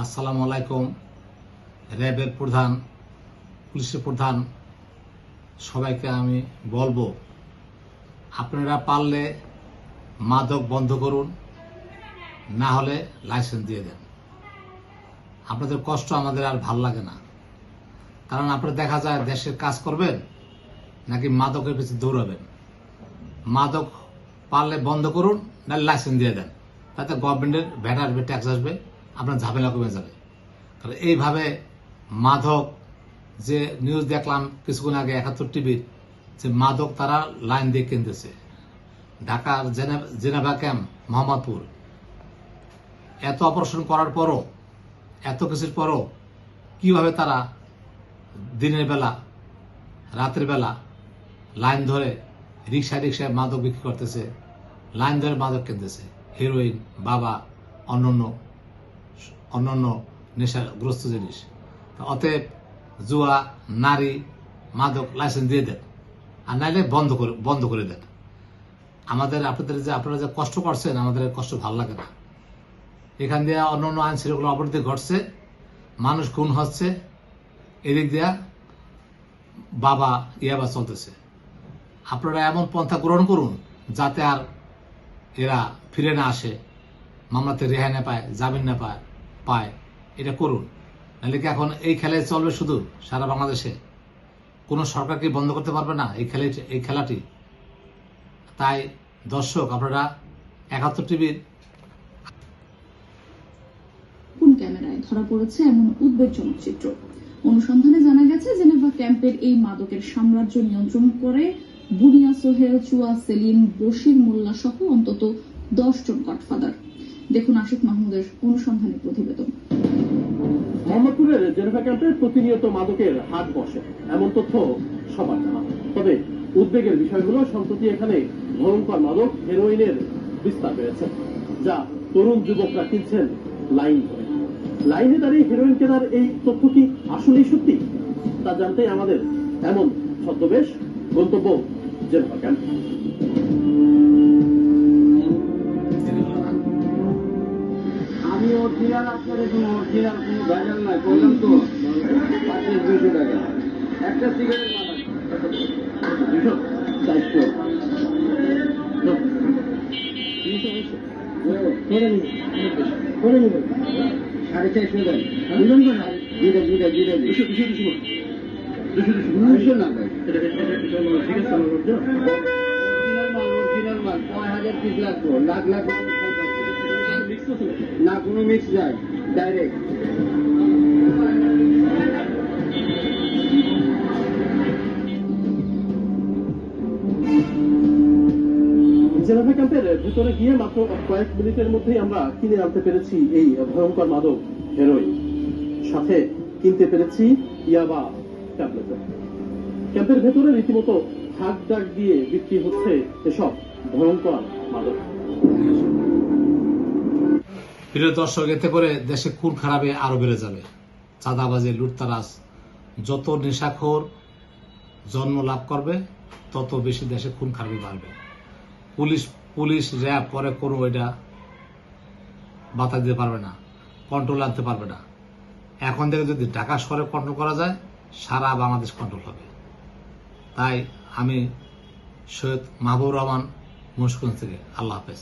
আসসালামু আলাইকুম। র্যাবের প্রধান, পুলিশের প্রধান সবাইকে আমি বলবো, আপনারা পারলে মাদক বন্ধ করুন, না হলে লাইসেন্স দিয়ে দেন। আপনাদের কষ্ট আমাদের আর ভাল লাগে না, কারণ আপনারা দেখা যায় দেশের কাজ করবেন নাকি মাদকের পিছনে দৌড়াবেন। মাদক পারলে বন্ধ করুন, নাহলে লাইসেন্স দিয়ে দেন, তাতে গভর্নমেন্টের ভ্যাট আসবে, ট্যাক্স আসবে, আপনার ঝামেলা কমে যাবে। কারণ এইভাবে মাদক, যে নিউজ দেখলাম কিছুক্ষণ আগে 71 টিভির, যে মাদক তারা লাইন দিয়ে কিনতেছে ঢাকার জেনেভা ক্যাম্প, মোহাম্মদপুর। এত অপারেশন করার পরও, এত কিছুর পরও কিভাবে তারা দিনের বেলা, রাতের বেলা লাইন ধরে রিক্সায় মাদক বিক্রি করতেছে, লাইন ধরে মাদক কিনতেছে, হিরোইন, বাবা, অন্যান্য নেশাগ্রস্ত জিনিস। অতএব জুয়া, নারী, মাদক লাইসেন্স দিয়ে দেন, আর নাইলে বন্ধ করে দেন। আপনারা যে কষ্ট করছেন, আমাদের কষ্ট ভালো লাগে না। এখান দিয়ে অন্যান্য আইন শৃঙ্খলা অবনতি ঘটছে, মানুষ খুন হচ্ছে, এদিক দিয়া বাবা ইয়াবা চলতেছে। আপনারা এমন পন্থা গ্রহণ করুন যাতে আর এরা ফিরে না আসে, মামলাতে রেহাই না পায়, জামিন না পায়। এটা করুন, নাহলে কি এখন এই খেলায় চলবে শুধু সারা বাংলাদেশে? কোনো সরকার কি বন্ধ করতে পারবে না এই খেলাটি? তাই দর্শক, আপনারা 71 টিভির কোন ক্যামেরায় ধরা পড়েছে এমন উদ্বেগজনক চিত্র। অনুসন্ধানে জানা গেছে, জেনেভা ক্যাম্পের এই মাদকের সাম্রাজ্য নিয়ন্ত্রণ করে বুনিয়া সোহেল, চুয়া সেলিম, বশির মোল্লা সহ অন্তত 10 জন গডফাদার। দেখুন আশিক মাহমুদের অনুসন্ধানী প্রতিবেদন। মোহাম্মদপুরের জেনেভা ক্যাম্পে প্রতিনিয়ত মাদকের হাট বসে, এমন তথ্য সবার জানা। তবে উদ্বেগের বিষয় হলো, সম্প্রতি এখানে ভয়ঙ্কর মাদক হেরোইনের বিস্তার পেয়েছে, যা তরুণ যুবকরা কিনছেন লাইন ধরে। লাইনে দাঁড়িয়ে হেরোইন কেনার এই তথ্য কি আসলেই সত্যি? তা জানতে আমাদের এমন ছদ্মবেশ, গন্তব্য জেনেভা ক্যাম্প। আমি অরিজিনাল, আপনাদের কোনো অরিজিনাল কোনো ভেজাল নাই বললাম তো। 2500 টাকা একটা সিগারেট মাথা 400 করে নিব 450 দেন বুঝলেন তো না? দুইটা না ভাই, অরিজিনাল মাল 5000 পিস লাগবে, লাখ না কোনো মিক্স যায়, ডাইরেক্ট। জেনেভা ক্যাম্পের ভেতরে গিয়ে মাত্র কয়েক মিনিটের মধ্যেই আমরা কিনে আনতে পেরেছি এই ভয়ঙ্কর মাদক হেরোইন, সাথে কিনতে পেরেছি ইয়াবা ট্যাবলেট। ক্যাম্পের ভেতরে রীতিমতো হাক ডাক দিয়ে বিক্রি হচ্ছে এসব ভয়ঙ্কর মাদক। প্রিয় দর্শক, এতে করে দেশে খুন খারাপে আরো বেড়ে যাবে। চাঁদাবাজি, লুটতারাজ, যত নেশাখোর জন্ম লাভ করবে, তত বেশি দেশে খুন খারাপি বাড়বে। পুলিশ র্যাব পরে কোনো এটা বাধা দিতে পারবে না, কন্ট্রোল আনতে পারবে না। এখন থেকে যদি ঢাকা শহরে কন্ট্রোল করা যায়, সারা বাংলাদেশ কন্ট্রোল হবে। তাই আমি সৈয়দ মাহবুবুর রহমান, মুন্সিগঞ্জ থেকে, আল্লাহ হাফেজ।